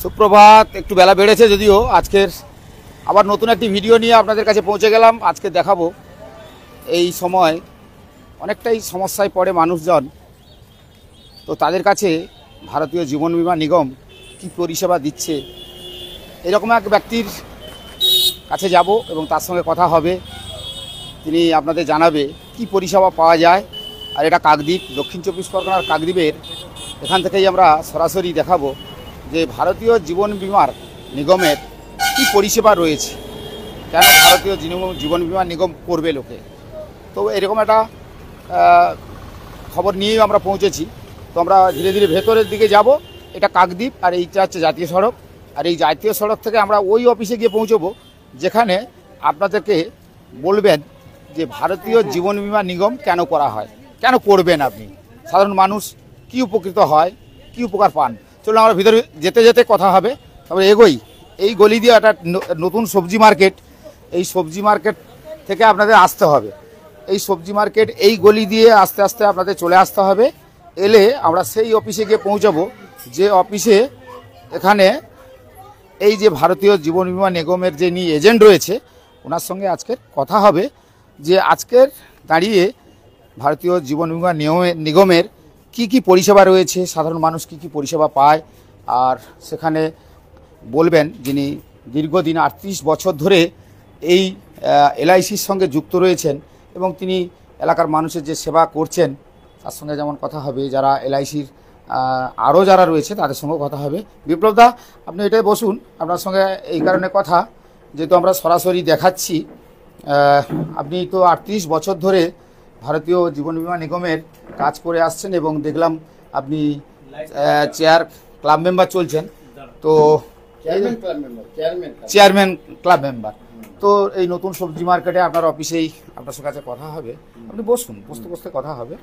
সুপ্রভাত। একটু বেলা বেড়েছে যদিও, আজকের আবার নতুন একটি ভিডিও নিয়ে আপনাদের কাছে পৌঁছে গেলাম। আজকে দেখাবো এই সময় অনেকটাই সমস্যায় পড়ে মানুষজন, তো তাদের কাছে ভারতীয় জীবন বীমা নিগম কী পরিষেবা দিচ্ছে, এরকম এক ব্যক্তির কাছে যাব এবং তার সঙ্গে কথা হবে। তিনি আপনাদের জানাবে কি পরিষেবা পাওয়া যায়। আর এটা কাকদ্বীপ, দক্ষিণ চব্বিশ পরগনার কাকদ্বীপের। এখান থেকেই আমরা সরাসরি দেখাবো যে ভারতীয় জীবন বীমার নিগমের কি পরিষেবা রয়েছে, কেন ভারতীয় জীবন বীমা নিগম করবে লোকে। তো এরকম একটা খবর নিয়েই আমরা পৌঁছেছি। তো আমরা ধীরে ধীরে ভেতরের দিকে যাব। এটা কাকদ্বীপ, আর এইটা হচ্ছে জাতীয় সড়ক। আর এই জাতীয় সড়ক থেকে আমরা ওই অফিসে গিয়ে পৌঁছবো যেখানে আপনাদেরকে বলবেন যে ভারতীয় জীবন বীমা নিগম কেন করা হয়, কেন করবেন আপনি, সাধারণ মানুষ কি উপকৃত হয়, কি উপকার পান। চলুন আমরা ভিতরে যেতে যেতে কথা হবে। তারপরে এগোই। এই গলি দিয়ে একটা নতুন সবজি মার্কেট, এই সবজি মার্কেট থেকে আপনাদের আসতে হবে। এই সবজি মার্কেট এই গলি দিয়ে আস্তে আস্তে আপনাদের চলে আসতে হবে। এলে আমরা সেই অফিসে গিয়ে পৌঁছাবো, যে অফিসে এখানে এই যে ভারতীয় জীবন বীমা নিগমের যে এজেন্ট রয়েছে ওনার সঙ্গে আজকের কথা হবে, যে আজকের দাঁড়িয়ে ভারতীয় জীবন বীমা নিগমের কি কি পরিষেবা রয়েছে, সাধারণ মানুষ কি কি পরিষেবা পায়। আর সেখানে বলবেন যিনি দীর্ঘদিন 38 বছর ধরে এই এলআইসির সঙ্গে যুক্ত রয়েছেন এবং তিনি এলাকার মানুষের যে সেবা করছেন তার সঙ্গে যেমন কথা হবে। যারা এলআইসির আরও যারা রয়েছে তাদের সঙ্গেও কথা হবে। বিপ্লবদা, আপনি এটাই বসুন। আপনার সঙ্গে এই কারণে কথা, যেহেতু আমরা সরাসরি দেখাচ্ছি। আপনি তো 38 বছর ধরে ভারতীয় জীবন বীমা নিগমের কাজ করে আসছেন এবং দেখলাম আপনি চেয়ার ক্লাব মেম্বার চলছেন, তো চেয়ারম্যান ক্লাব মেম্বার। তো এই নতুন সবজি মার্কেটে আপনার অফিসেই আপনার কাছে কথা হবে। আপনি বসুন, বসতে বসতে কথা হবে।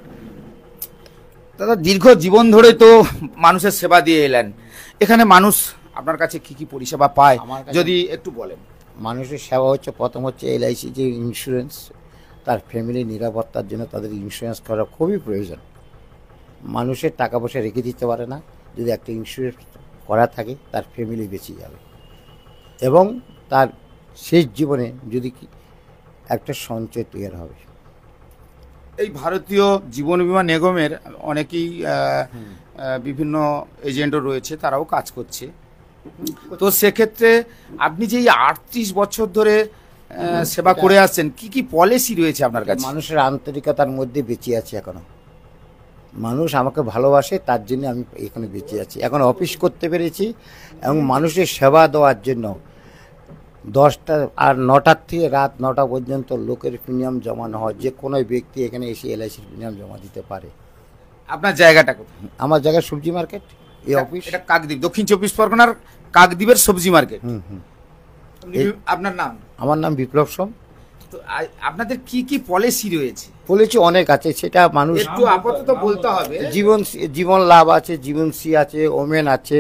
দাদা, দীর্ঘ জীবন ধরে তো মানুষের সেবা দিয়ে এলেন, এখানে মানুষ আপনার কাছে কি কি পরিষেবা পায় যদি একটু বলেন। মানুষের সেবা হচ্ছে, প্রথম হচ্ছে এলআইসি যে ইন্স্যুরেন্স, তার ফ্যামিলি নিরাপত্তার জন্য তাদের ইন্স্যুরেন্স করা খুবই প্রয়োজন। মানুষের টাকা পয়সা রেখে দিতে পারে না, যদি একটা ইন্স্যুরেন্স করা থাকে তার ফ্যামিলি বেঁচে যাবে এবং তার শেষ জীবনে যদি একটা সঞ্চয় তৈরি হবে। এই ভারতীয় জীবন বীমা নিগমের অনেকেই বিভিন্ন এজেন্টও রয়েছে, তারাও কাজ করছে। তো সেক্ষেত্রে আপনি যে 38 বছর ধরে সেবা করে আসছেন, কি কি পলিসি রয়েছে আপনার কাছে? মানুষের আন্তরিকতার মধ্যে বেঁচে আছে এখনো। মানুষ আমাকে ভালোবাসে, তার জন্য আমি এখানে বেঁচে আছি, এখন অফিস করতে পেরেছি এবং মানুষের সেবা দেওয়ার জন্য 10টা আর 9টার থেকে রাত 9টা পর্যন্ত লোকের প্রিমিয়াম জমানো হয়। যে কোনো ব্যক্তি এখানে এসে এলআইসির প্রিমিয়াম জমা দিতে পারে। আপনার জায়গাটা কোথায়? আমার জায়গা সবজি মার্কেট, এই অফিস। এটা কাকদ্বীপ, দক্ষিণ চব্বিশ পরগনার কাকদ্বীপের সবজি মার্কেট। আপনার নাম? আমার নাম বিপ্লব সোম। তো আপনাদের কি কি পলিসি রয়েছে? পলিসি অনেক আছে, সেটা মানুষ একটু আপাতত বলতে হবে। জীবন লাভ আছে, জীবন সি আছে, ওমেন আছে,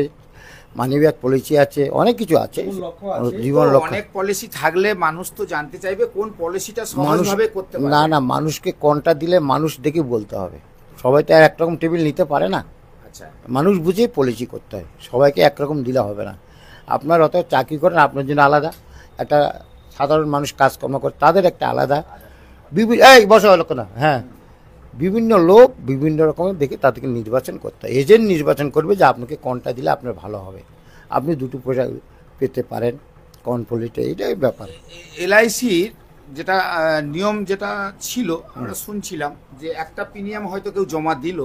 মানিব্যাগ পলিসি আছে, অনেক কিছু আছে। জীবন লক্ষ্য অনেক পলিসি থাকলে মানুষ তো জানতে চাইবে কোন পলিসিটা সহজভাবে করতে পারে। না, মানুষকে কোনটা দিলে মানুষ দেখে বলতে হবে। সবাই তো একরকম টেবিল নিতে পারে না। আচ্ছা, মানুষ বুঝে পলিসি করতে হয়, সবাইকে একরকম দিলে হবে না। আপনার অত চাকরি করেন, আপনার জন্য আলাদা, একটা সাধারণ মানুষ কাজকর্ম করে তাদের একটা আলাদা এই বসা হলো না। হ্যাঁ, বিভিন্ন লোক বিভিন্ন রকমের দেখে তাদেরকে নির্বাচন করতে হয়। এজেন্ট নির্বাচন করবে যে আপনাকে কোনটা দিলে আপনার ভালো হবে, আপনি দুটো পয়সা পেতে পারেন, কোন পলিসিটা, এটাই ব্যাপার। এলআইসির যেটা নিয়ম যেটা ছিল আমরা শুনছিলাম যে একটা প্রিমিয়াম হয়তো কেউ জমা দিল,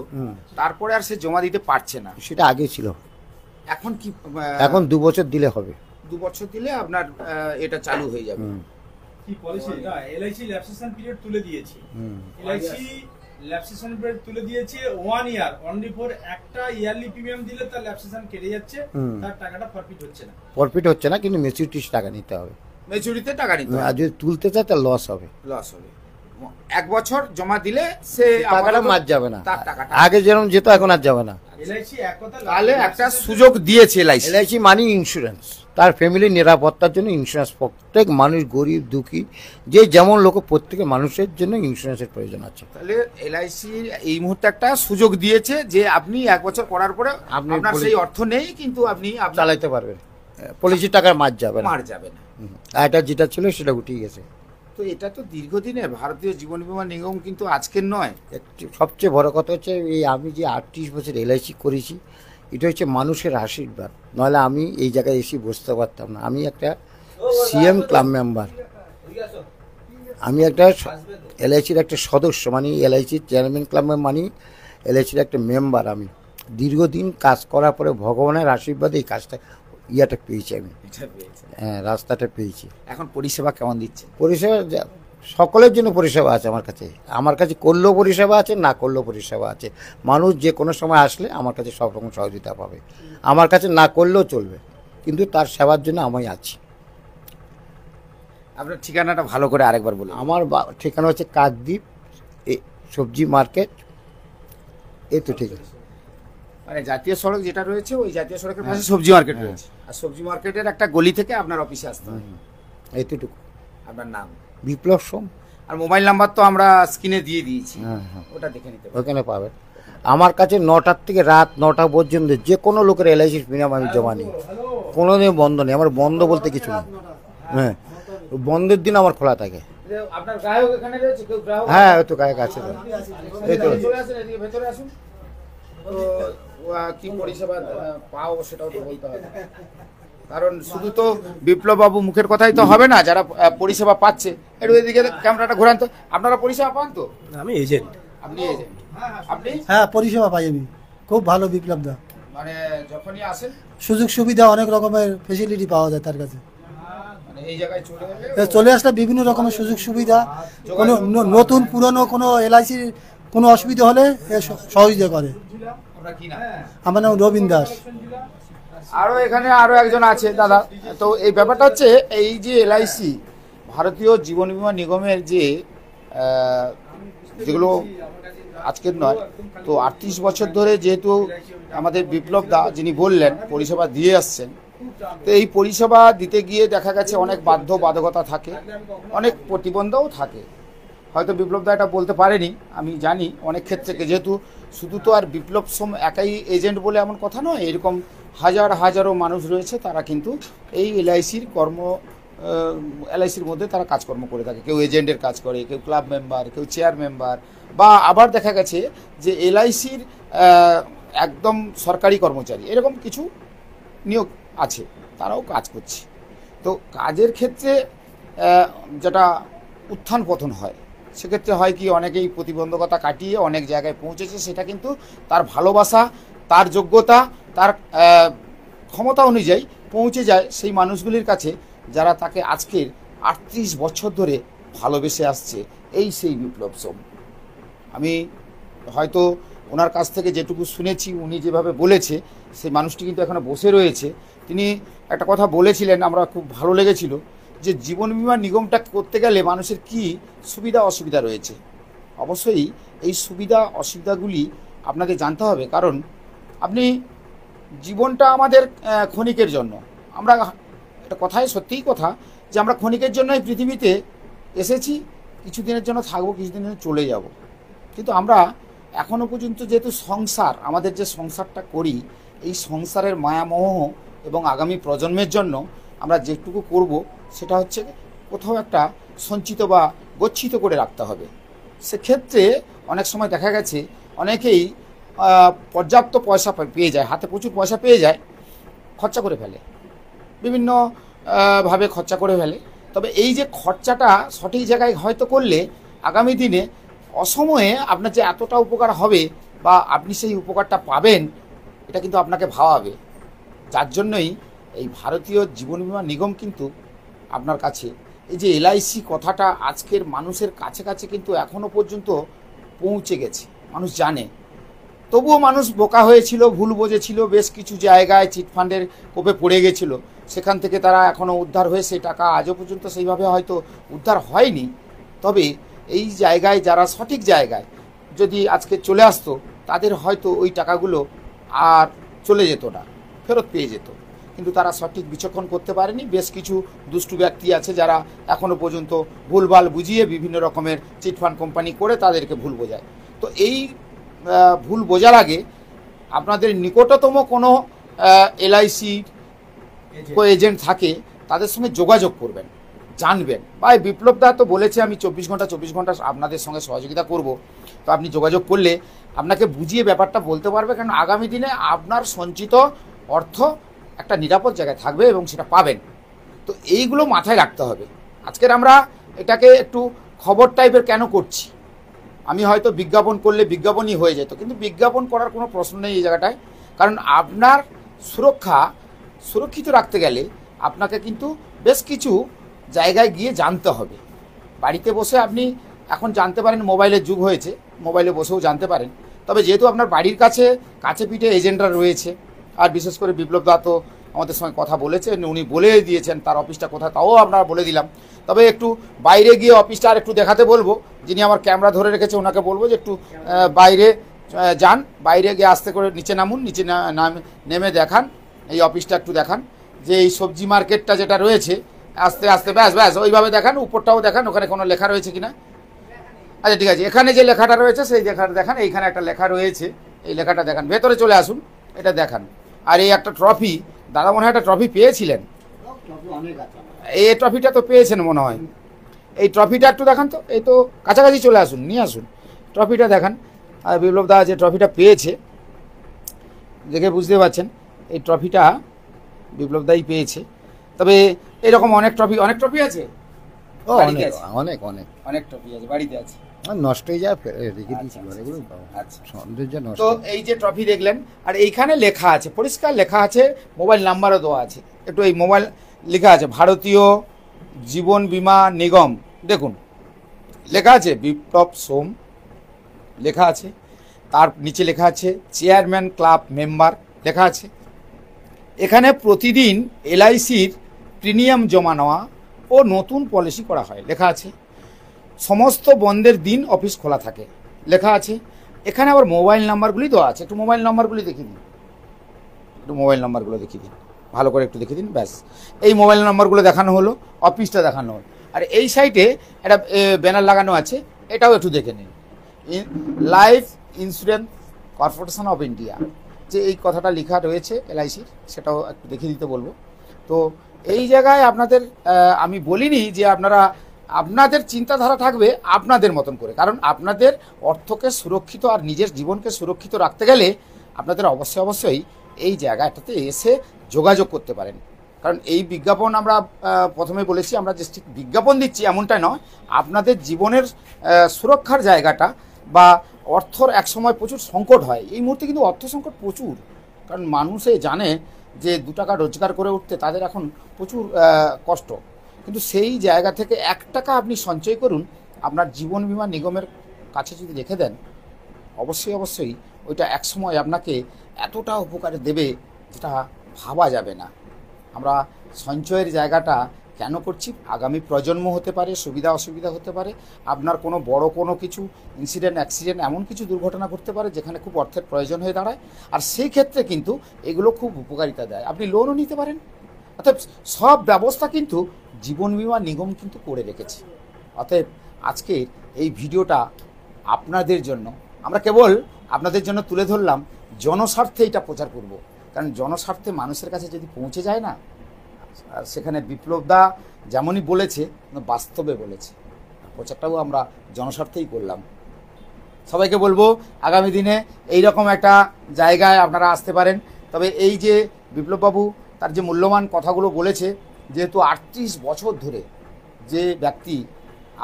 তারপরে আর সে জমা দিতে পারছে না, সেটা আগে ছিল। এখন কি? এখন 2 বছর দিলে হবে। 2 বছর দিলে আপনার এটা চালু হয়ে যাবে। কি পলিসি? না, এলআইসি ল্যাপসেশন পিরিয়ড তুলে দিয়েছে। এলআইসি ল্যাপসেশন পিরিয়ড তুলে দিয়েছে 1 ইয়ার অনলি ফর। একটা ইয়ারলি প্রিমিয়াম দিলে তার ল্যাপসেশন কেটে যাচ্ছে, তার টাকাটা ফরফিট হচ্ছে না। ফরফিট হচ্ছে না, কিন্তু ম্যাচুরিটি টাকা নিতে হবে। ম্যাচুরিতে টাকা নিতে হবে। আর যদি তুলতে চায় তাহলে লস হবে। 1 বছর জমা দিলে সে টাকাটা মার যাবে না, তার টাকাটা আগে যেরকম যেত এখন আর যাবে না। এলআইসি এক কথা তাহলে একটা সুযোগ দিয়েছে এলআইসি। এলআইসি মানি ইন্স্যুরেন্স, তার ফ্যামিলির নিরাপত্তার জন্য ইন্স্যুরেন্স। প্রত্যেক মানুষ গরিব দুঃখী যে যেমন লোক, প্রত্যেকের মানুষের জন্য ইন্স্যুরেন্সের প্রয়োজন আছে। তাহলে এলআইসি এই মুহূর্তে একটা সুযোগ দিয়েছে যে আপনি 1 বছর করার পরে আপনি আপনার সেই অর্থ নেই, কিন্তু আপনি চালাইতে পারবেন, পলিসি টাকার মার যাবে না। মার যাবে না। আর এটা যেটা ছিল সেটা উঠে গেছে। তো এটা তো দীর্ঘদিনের ভারতীয় জীবন বীমা নিগম, কিন্তু আজকের নয়। সবচেয়ে বড় কথা হচ্ছে এই আমি যে 38 বছর এলআইসি করেছি, এটা হচ্ছে মানুষের আশীর্বাদ, নাহলে আমি এই জায়গায় এসে বসতে পারতাম না। আমি একটা সিএম ক্লাব মেম্বার, আমি একটা এলআইসির একটা সদস্য, মানে এলআইসির চেয়ারম্যান ক্লাব মানে এলআইসির একটা মেম্বার। আমি দীর্ঘদিন কাজ করার পরে ভগবানের আশীর্বাদে এই কাজটা পেয়েছি আমি। হ্যাঁ, রাস্তাটা পেয়েছি। এখন পরিষেবা কেমন দিচ্ছে? পরিষেবা সকলের জন্য পরিষেবা আছে আমার কাছে করলেও পরিষেবা আছে, না করলেও পরিষেবা আছে। মানুষ যে কোনো সময় আসলে আমার কাছে সব রকম সহযোগিতা পাবে। আমার কাছে না করলেও চলবে, কিন্তু তার সেবার জন্য আমি আছি। আপনার ঠিকানাটা ভালো করে আরেকবার বলুন। আমার ঠিকানা হচ্ছে কাকদ্বীপ সবজি মার্কেট। এই তো ঠিক আছে, মানে জাতীয় সড়ক যেটা রয়েছে ওই জাতীয় সড়কের পাশে সবজি মার্কেট রয়েছে, আর সবজি মার্কেটের একটা গলি থেকে আপনার অফিসে আসতে হবে। এইটুকু। আপনার নাম? বিপ্লব সোম। আর মোবাইল নাম্বার তো আমরা স্ক্রিনে দিয়ে দিয়েছি, হ্যাঁ, ওটা দেখে নিতে হবে। ওখানে পাবেন। আমার কাছে 9টার থেকে রাত 9টা পর্যন্ত যে কোনো লোকের এলআইসির প্রিমিয়াম আমি জমা নিই, কোনোদিন বন্ধ নেই। আমার বন্ধ বলতে কিছু নেই। হ্যাঁ, বন্ধের দিন আমার খোলা থাকে। আপনার গ্রাহক এখানে রয়েছে? কেউ গ্রাহক? হ্যাঁ, ওই তো গায়ক আছে। এই তো চলে আসুন, এদিকে ভেতরে আসুন। তো কি পরিষেবা পাও সেটাও তো বলতে হবে, কারণ শুধু তো বিপ্লব বাবু মুখের কথাই তো হবে না। যারা পরিষেবা পাচ্ছে, একটু এদিকে ক্যামেরাটা ঘোরান তো। আপনারা পরিষেবা পান তো? আমি এজেন্ট। আপনি এজেন্ট? আপনি? হ্যাঁ, পরিষেবা পাই আমি, খুব ভালো বিপ্লব দা। মানে যখনই আসেন সুযোগ সুবিধা অনেক রকমের ফেসিলিটি পাওয়া যায় তার কাছে। মানে এই জায়গায় চলে এলে চলে আসলে বিভিন্ন রকমের সুযোগ সুবিধা, কোনো নতুন পুরনো কোনো এলআইসির কোনো অসুবিধা হলে সহযোগিতা করে। আপনার কি নাম? আমার নাম রবীন দাস। আরো এখানে আরো একজন আছে দাদা। তো এই ব্যাপারটা হচ্ছে এই যে এলআইসি ভারতীয় জীবন বীমা নিগমের যে যেগুলো আজকের নয়, তো 38 বছর ধরে যেহেতু আমাদের বিপ্লব দা যিনি বললেন পরিষেবা দিয়ে আসছেন, তো এই পরিষেবা দিতে গিয়ে দেখা গেছে অনেক বাধ্যবাধকতা থাকে, অনেক প্রতিবন্ধও থাকে। হয়তো বিপ্লব দা এটা বলতে পারেনি, আমি জানি অনেক ক্ষেত্রে, যেহেতু শুধু তো আর বিপ্লব সোম একাই এজেন্ট বলে এমন কথা নয়, এরকম হাজারো মানুষ রয়েছে, তারা কিন্তু এই এলআইসির মধ্যে তারা কাজকর্ম করে থাকে। কেউ এজেন্টের কাজ করে, কেউ ক্লাব মেম্বার, কেউ চেয়ার মেম্বার, বা আবার দেখা গেছে যে এলআইসির একদম সরকারি কর্মচারী, এরকম কিছু নিয়োগ আছে, তারাও কাজ করছে। তো কাজের ক্ষেত্রে যেটা উত্থান পতন হয়, সেক্ষেত্রে হয় কি, অনেকেই প্রতিবন্ধকতা কাটিয়ে অনেক জায়গায় পৌঁছেছে, সেটা কিন্তু তার ভালোবাসা, তার যোগ্যতা, তার ক্ষমতা অনুযায়ী পৌঁছে যায় সেই মানুষগুলির কাছে, যারা তাকে আজকের 38 বছর ধরে ভালোবেসে আসছে। এই সেই বিপ্লব সোম। আমি হয়তো ওনার কাছ থেকে যেটুকু শুনেছি, উনি যেভাবে বলেছে, সেই মানুষটি কিন্তু এখনো বসে রয়েছে। তিনি একটা কথা বলেছিলেন, আমরা খুব ভালো লেগেছিল, যে জীবন বীমা নিগমটা করতে গেলে মানুষের কি সুবিধা অসুবিধা রয়েছে। অবশ্যই এই সুবিধা অসুবিধাগুলি আপনাকে জানতে হবে, কারণ আপনি জীবনটা আমাদের ক্ষণিকের জন্য। আমরা একটা কথাই সত্যিই কথা, যে আমরা ক্ষণিকের জন্য এই পৃথিবীতে এসেছি, কিছুদিনের জন্য থাকবো, কিছুদিনের জন্য চলে যাব। কিন্তু আমরা এখনও পর্যন্ত যেহেতু সংসার, আমাদের যে সংসারটা করি, এই সংসারের মায়ামোহ এবং আগামী প্রজন্মের জন্য আমরা যেটুকু করব, সেটা হচ্ছে কোথাও একটা সঞ্চিত বা গচ্ছিত করে রাখতে হবে। সেক্ষেত্রে অনেক সময় দেখা গেছে অনেকেই পর্যাপ্ত পয়সা পেয়ে যায়, হাতে প্রচুর পয়সা পেয়ে যায়, খরচা করে ফেলে, বিভিন্ন ভাবে খরচা করে ফেলে। তবে এই যে খরচাটা সঠিক জায়গায় হয়তো করলে আগামী দিনে অসময়ে আপনার যে এতটা উপকার হবে বা আপনি সেই উপকারটা পাবেন, এটা কিন্তু আপনাকে ভাবাবে। যার জন্যই এই ভারতীয় জীবন বীমা নিগম কিন্তু আপনার কাছে, এই যে এলআইসি কথাটা আজকের মানুষের কাছে কাছে কিন্তু এখনও পর্যন্ত পৌঁছে গেছে, মানুষ জানে। তবুও মানুষ বোকা হয়েছিল, ভুল বুঝেছিল, বেশ কিছু জায়গায় চিটফান্ডের কোপে পড়ে গেছিল, সেখান থেকে তারা এখনও উদ্ধার হয়ে সেই টাকা আজও পর্যন্ত সেইভাবে হয়তো উদ্ধার হয়নি। তবে এই জায়গায় যারা সঠিক জায়গায় যদি আজকে চলে আসতো, তাদের হয়তো ওই টাকাগুলো আর চলে যেত না, ফেরত পেয়ে যেত। কিন্তু তারা সঠিক বিচক্ষণ করতে পারেনি। বেশ কিছু দুষ্টু ব্যক্তি আছে যারা এখনও পর্যন্ত ভুলভাল বুঝিয়ে বিভিন্ন রকমের চিটফান্ড কোম্পানি করে তাদেরকে ভুল বোঝায়। তো এই ভুল বোঝার আগে আপনাদের নিকটতম কোনো এলআইসি এজেন্ট থাকে, তাদের সঙ্গে যোগাযোগ করবেন, জানবেন। ভাই বিপ্লব দা তো বলেছে আমি 24 ঘন্টা আপনাদের সঙ্গে সহযোগিতা করব। তো আপনি যোগাযোগ করলে আপনাকে বুঝিয়ে ব্যাপারটা বলতে পারবে, কারণ আগামী দিনে আপনার সঞ্চিত অর্থ একটা নিরাপদ জায়গায় থাকবে এবং সেটা পাবেন। তো এইগুলো মাথায় রাখতে হবে। আজকের আমরা এটাকে একটু খবর টাইপের কেন করছি, আমি হয়তো বিজ্ঞাপন করলে বিজ্ঞাপনই হয়ে যেত, কিন্তু বিজ্ঞাপন করার কোনো প্রশ্ন নেই এই জায়গাটায়। কারণ আপনার সুরক্ষিত রাখতে গেলে আপনাকে কিন্তু বেশ কিছু জায়গায় গিয়ে জানতে হবে। বাড়িতে বসে আপনি এখন জানতে পারেন, মোবাইলের যুগ হয়েছে, মোবাইলে বসেও জানতে পারেন। তবে যেহেতু আপনার বাড়ির কাছে পিঠে এজেন্টরা রয়েছে, আর বিশেষ করে বিপ্লব দা তো আমাদের সঙ্গে কথা বলেছেন, উনি বলে দিয়েছেন তার অফিসটা কোথায়, তাও আপনারা বলে দিলাম। তবে একটু বাইরে গিয়ে অফিসটা আর একটু দেখাতে বলবো, যিনি আমার ক্যামেরা ধরে রেখেছে ওনাকে বলবো যে একটু বাইরে যান, বাইরে গিয়ে আস্তে করে নিচে নামুন, নিচে নেমে দেখান এই অফিসটা একটু দেখান, যে এই সবজি মার্কেটটা যেটা রয়েছে আস্তে আস্তে ব্যাস ওইভাবে দেখান, উপরটাও দেখান, ওখানে কোনো লেখা রয়েছে কিনা। আচ্ছা ঠিক আছে, এখানে যে লেখাটা রয়েছে সেই লেখাটা দেখান, এইখানে একটা লেখা রয়েছে, এই লেখাটা দেখান, ভেতরে চলে আসুন, এটা দেখান। আর এই একটা ট্রফি, দাদা মনে হয় একটা ট্রফি পেয়েছিলেন, এই ট্রফিটা তো পেয়েছেন মনে হয়, এই ট্রফিটা একটু দেখান তো, এই তো কাছাকাছি চলে আসুন, নিয়ে আসুন, ট্রফিটা দেখান। আর বিপ্লব দা যে ট্রফিটা পেয়েছে দেখে বুঝতে পারছেন এই ট্রফিটা বিপ্লব দাই পেয়েছে। তবে এরকম অনেক ট্রফি আছে, অনেক ট্রফি আছে বাড়িতে আছে, নষ্ট হয়ে যায়, রেখে দিয়েছি ঘরে, আচ্ছা সৌন্দর্য নষ্ট। তো এই যে ট্রফি দেখলেন, আর এইখানে লেখা আছে, পরিষ্কার লেখা আছে, মোবাইল নাম্বারও দেওয়া আছে, একটু এই মোবাইল লেখা আছে ভারতীয় জীবন বীমা নিগম, দেখুন লেখা আছে বিপ্লব সোম লেখা আছে, তার নিচে লেখা আছে চেয়ারম্যান ক্লাব মেম্বার লেখা আছে। এখানে প্রতিদিন এলআইসির প্রিমিয়াম জমা নেওয়া ও নতুন পলিসি করা হয় লেখা আছে। সমস্ত বন্ধের দিন অফিস খোলা থাকে লেখা আছে। এখানে আবার মোবাইল নাম্বারগুলি দেওয়া আছে, একটু মোবাইল নাম্বারগুলি দেখিয়ে দিন, একটু মোবাইল নাম্বারগুলো দেখিয়ে দিন, ভালো করে একটু দেখিয়ে দিন, ব্যাস এই মোবাইল নাম্বারগুলো দেখানো হলো, অফিসটা দেখানো হলো। আর এই সাইটে একটা ব্যানার লাগানো আছে, এটাও একটু দেখে নিন, life insurance corporation of India, যে এই কথাটা লেখা রয়েছে এলআইসির, সেটাও একটু দেখিয়ে দিতে বলবো। তো এই জায়গায় আপনাদের আমি বলিনি যে আপনাদের চিন্তাধারা থাকবে আপনাদের মতন করে, কারণ আপনাদের অর্থকে সুরক্ষিত আর নিজের জীবনকে সুরক্ষিত রাখতে গেলে আপনাদের অবশ্যই এই জায়গাটাতে এসে যোগাযোগ করতে পারেন। কারণ এই বিজ্ঞাপন আমরা প্রথমে বলেছি, আমরা যে বিজ্ঞাপন দিচ্ছি এমনটাই নয়, আপনাদের জীবনের সুরক্ষার জায়গাটা বা অর্থর একসময় প্রচুর সংকট হয়, এই মুহূর্তে কিন্তু অর্থ সংকট প্রচুর, কারণ মানুষে জানে যে 2 টাকা রোজগার করে উঠতে তাদের এখন প্রচুর কষ্ট, কিন্তু সেই জায়গা থেকে 1 টাকা আপনি সঞ্চয় করুন, আপনার জীবন বীমা নিগমের কাছে যদি রেখে দেন, অবশ্যই ওইটা একসময় আপনাকে এতটা উপকারে দেবে যেটা ভাবা যাবে না। আমরা সঞ্চয়ের জায়গাটা কেন করছি, আগামী প্রজন্ম হতে পারে, সুবিধা অসুবিধা হতে পারে, আপনার কোনো বড় কোনো কিছু অ্যাক্সিডেন্ট এমন কিছু দুর্ঘটনা ঘটতে পারে যেখানে খুব অর্থের প্রয়োজন হয়ে দাঁড়ায়, আর সেই ক্ষেত্রে কিন্তু এগুলো খুব উপকারিতা দেয়, আপনি লোনও নিতে পারেন। অর্থাৎ সব ব্যবস্থা কিন্তু জীবন বীমা নিগম কিন্তু করে রেখেছে। অতএব আজকের এই ভিডিওটা আপনাদের জন্য, আমরা কেবল আপনাদের জন্য তুলে ধরলাম, জনস্বার্থে এটা প্রচার করব, কারণ জনস্বার্থে মানুষের কাছে যদি পৌঁছে যায় না, আর সেখানে বিপ্লব দা যেমনই বলেছে বাস্তবে বলেছে, প্রচারটাও আমরা জনস্বার্থেই করলাম। সবাইকে বলবো আগামী দিনে এইরকম একটা জায়গায় আপনারা আসতে পারেন। তবে এই যে বিপ্লববাবু তার যে মূল্যবান কথাগুলো বলেছে, যেহেতু 38 বছর ধরে যে ব্যক্তি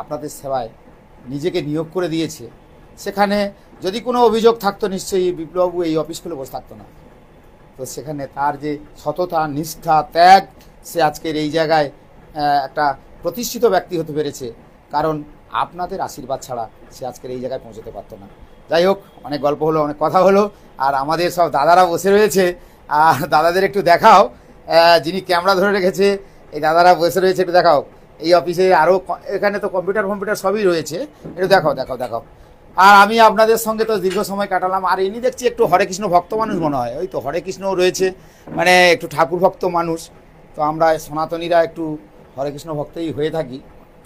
আপনাদের সেবায় নিজেকে নিয়োগ করে দিয়েছে, সেখানে যদি কোনো অভিযোগ থাকতো নিশ্চয়ই বিপ্লববাবু এই অফিস খুলে বসে থাকতো না। তো সেখানে তার যে সততা, নিষ্ঠা, ত্যাগ, সে আজকের এই জায়গায় একটা প্রতিষ্ঠিত ব্যক্তি হতে পেরেছে, কারণ আপনাদের আশীর্বাদ ছাড়া সে আজকের এই জায়গায় পৌঁছতে পারতো না। যাই হোক, অনেক গল্প হলো, অনেক কথা হলো, আর আমাদের সব দাদারা বসে রয়েছে, আর দাদাদের একটু দেখাও, যিনি ক্যামেরা ধরে রেখেছে এই দাদারা বসে রয়েছে, একটু দেখাও। এই অফিসে আরও এখানে তো কম্পিউটার সবই রয়েছে, একটু দেখাও। আর আমি আপনাদের সঙ্গে তো দীর্ঘ সময় কাটালাম। আর ইনি দেখছি একটু হরে কৃষ্ণ ভক্ত মানুষ মনে হয়, ওই তো হরে কৃষ্ণও রয়েছে, মানে একটু ঠাকুর ভক্ত মানুষ। তো আমরা সনাতনীরা একটু হরে কৃষ্ণ ভক্তই হয়ে থাকি,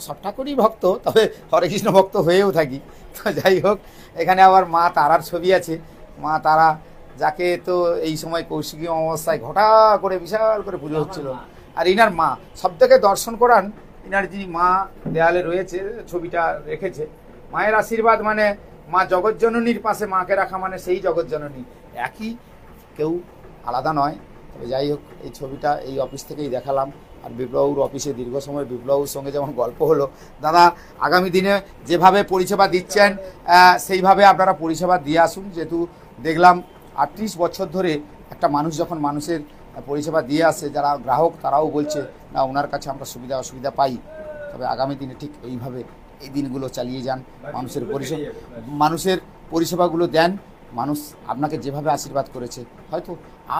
সব ঠাকুরই ভক্ত, তবে হরে কৃষ্ণ ভক্ত হয়েও থাকি। তো যাই হোক, এখানে আবার মা তারার ছবি আছে। মা তারা, যাকে তো এই সময় কৌশিকী অমাবস্যায় ঘটা করে বিশাল করে পুজো হচ্ছিল। আর ইনার মা সব থেকে দর্শন করান, ইনার যিনি মা দেয়ালে রয়েছে, ছবিটা রেখেছে। মায়ের আশীর্বাদ মানে মা জগৎজননীর পাশে মাকে রাখা মানে সেই জগৎজননী একই, কেউ আলাদা নয়। তবে যাই হোক, এই ছবিটা এই অফিস থেকেই দেখালাম। আর বিপ্লববাবুর অফিসে দীর্ঘ সময় বিপ্লববাবুর সঙ্গে যেমন গল্প হলো, দাদা আগামী দিনে যেভাবে পরিষেবা দিচ্ছেন সেইভাবে আপনারা পরিষেবা দিয়ে আসুন। যেহেতু দেখলাম 38 বছর ধরে একটা মানুষ যখন মানুষের পরিষেবা দিয়ে আসে, যারা গ্রাহক তারাও বলছে না ওনার কাছে আমরা সুবিধা অসুবিধা পাই। তবে আগামী দিনে ঠিক এইভাবে এই দিনগুলো চালিয়ে যান, মানুষের পরিষেবাগুলো দেন। মানুষ আপনাকে যেভাবে আশীর্বাদ করেছে হয়তো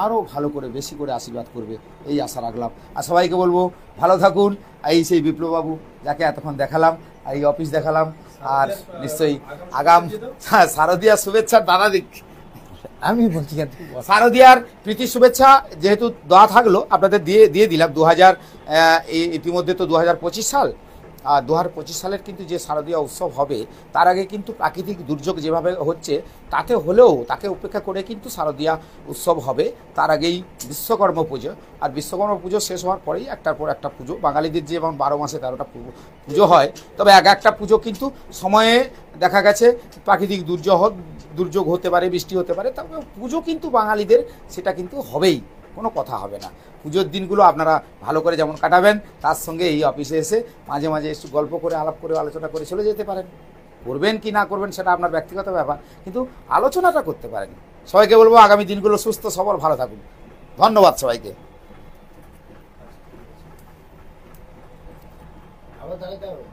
আরও ভালো করে বেশি করে আশীর্বাদ করবে, এই আশা রাখলাম। আর সবাইকে বলবো ভালো থাকুন। এই সেই বিপ্লববাবু যাকে এতক্ষণ দেখালাম, এই অফিস দেখালাম। আর নিশ্চয়ই আগাম শারদীয়ার শুভেচ্ছা দাদা দিক, আমি বলছি শারদীয়ার প্রীতি শুভেচ্ছা যেহেতু দেওয়া থাকলো আপনাদের দিয়ে দিলাম। ইতিমধ্যে তো 2025 সাল, আর 2025 সালের কিন্তু যে শারদীয় উৎসব হবে তার আগে কিন্তু প্রাকৃতিক দুর্যোগ যেভাবে হচ্ছে তাতে হলেও তাকে উপেক্ষা করে কিন্তু শারদীয়া উৎসব হবে। তার আগেই বিশ্বকর্মা পুজো, আর বিশ্বকর্মা পুজো শেষ হওয়ার পরেই একটার পর একটা পুজো। বাঙালিদের যে এবং 12 মাসে 13টা পুজো হয়, তবে একটা পুজো কিন্তু সময়ে দেখা গেছে প্রাকৃতিক দুর্যোগ হতে পারে, বৃষ্টি হতে পারে, তবে পুজো কিন্তু বাঙালিদের সেটা কিন্তু হবেই, কোনো কথা হবে না। পুজোর দিনগুলো আপনারা ভালো করে যেমন কাটাবেন, তার সঙ্গে এই অফিসে এসে মাঝে মাঝে একটু গল্প করে আলাপ করে আলোচনা করে চলে যেতে পারেন। করবেন কি না করবেন সেটা আপনার ব্যক্তিগত ব্যাপার, কিন্তু আলোচনাটা করতে পারেন। সবাইকে বলবো আগামী দিনগুলো সুস্থ সবল ভালো থাকুন। ধন্যবাদ সবাইকে। আবার